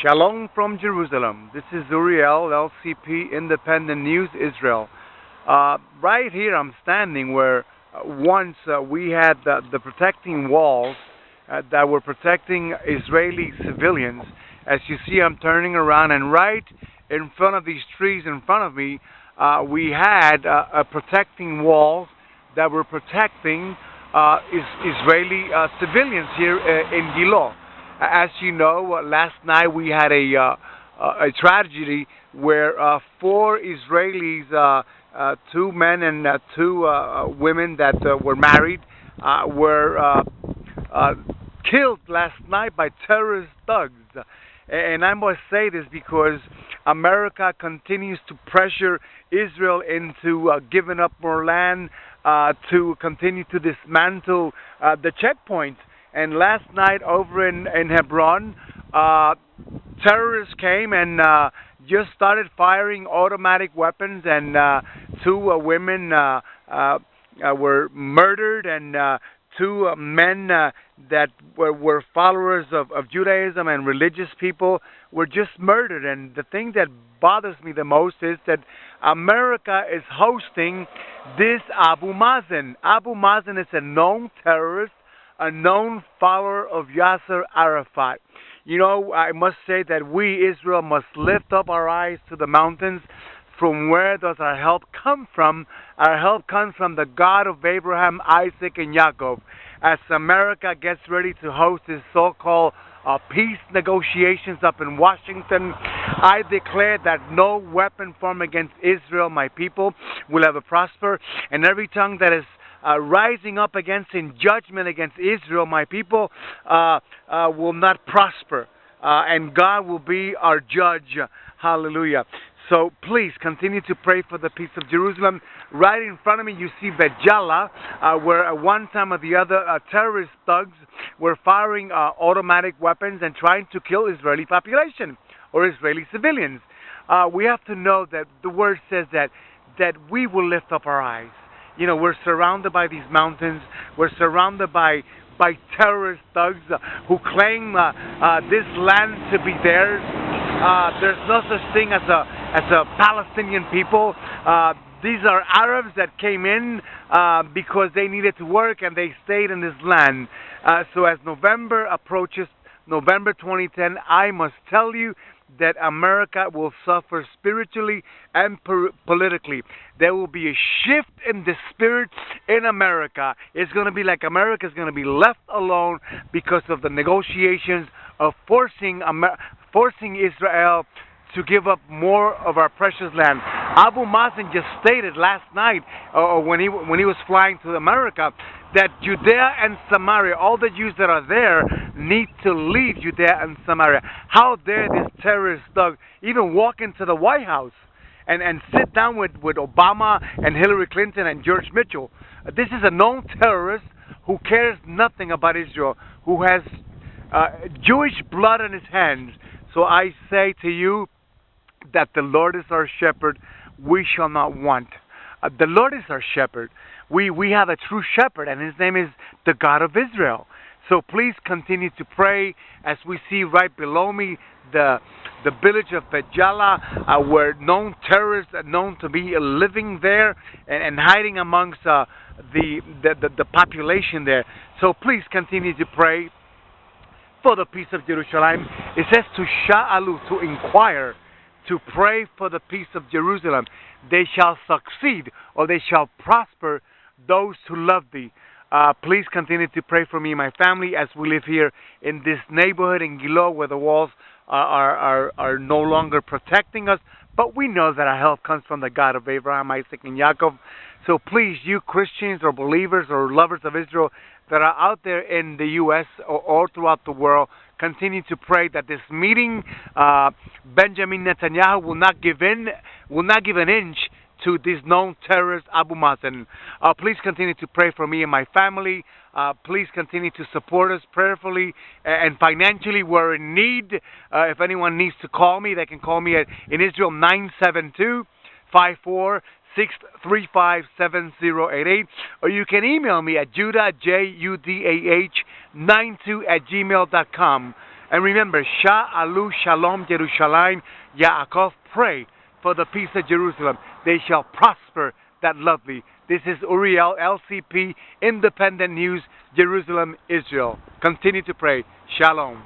Shalom from Jerusalem. This is Uriel, LCP, Independent News, Israel. Right here I'm standing where once we had the protecting walls that were protecting Israeli civilians. As you see, I'm turning around, and right in front of these trees in front of me, we had a protecting walls that were protecting Israeli civilians here in Gilo. As you know, last night we had a tragedy where four Israelis, two men and two women that were married, were killed last night by terrorist thugs. And I must say this because America continues to pressure Israel into giving up more land, to continue to dismantle the checkpoints. And last night over in Hebron, terrorists came and just started firing automatic weapons, and two women were murdered, and two men that were followers of Judaism and religious people were just murdered. And the thing that bothers me the most is that America is hosting this Abu Mazen. Abu Mazen is a known terrorist, a known follower of Yasser Arafat. You know, I must say that we, Israel, must lift up our eyes to the mountains. From where does our help come from? Our help comes from the God of Abraham, Isaac, and Jacob. As America gets ready to host this so-called peace negotiations up in Washington, I declare that no weapon formed against Israel, my people, will ever prosper, and every tongue that is rising up against in judgment against Israel, my people, will not prosper. And God will be our judge. Hallelujah. So please continue to pray for the peace of Jerusalem. Right in front of me you see Bejala, where at one time or the other terrorist thugs were firing automatic weapons and trying to kill Israeli population or Israeli civilians. We have to know that the word says that we will lift up our eyes. You know, we're surrounded by these mountains. We're surrounded by terrorist thugs who claim this land to be theirs. There's no such thing as a Palestinian people. These are Arabs that came in because they needed to work, and they stayed in this land. So as November approaches, November 2010, I must tell you that America will suffer spiritually and politically. There will be a shift in the spirit in America. It's going to be like America is going to be left alone because of the negotiations of forcing Israel to give up more of our precious land. Abu Mazen just stated last night, when he was flying to America, that Judea and Samaria, all the Jews that are there, need to leave Judea and Samaria. How dare this terrorist thug even walk into the White House and sit down with Obama and Hillary Clinton and George Mitchell? This is a known terrorist who cares nothing about Israel, who has Jewish blood in his hands. So I say to you that the Lord is our shepherd, we shall not want. The Lord is our shepherd. We have a true shepherd, and his name is the God of Israel. So please continue to pray. As we see right below me, the village of Bejala, where known terrorists are known to be living there and hiding amongst the population there. So please continue to pray for the peace of Jerusalem. It says to sha'alu, to inquire, to pray for the peace of Jerusalem. They shall succeed, or they shall prosper, those who love thee. Please continue to pray for me and my family as we live here in this neighborhood in Gilo, where the walls are no longer protecting us, but we know that our help comes from the God of Abraham, Isaac, and Jacob. So please, you Christians or believers or lovers of Israel that are out there in the U.S. or all throughout the world, continue to pray that this meeting, Benjamin Netanyahu will not give an inch to this known terrorist Abu Mazen. Please continue to pray for me and my family. Please continue to support us prayerfully and financially. We're in need. If anyone needs to call me, they can call me in Israel 972-546-357088, or you can email me at Judah, JUDAH 92 @gmail.com. And remember, Sha'alu Shalom Jerusalem Yaakov, pray for the peace of Jerusalem. They shall prosper that lovely. This is Uriel, LCP, Independent News, Jerusalem, Israel. Continue to pray. Shalom.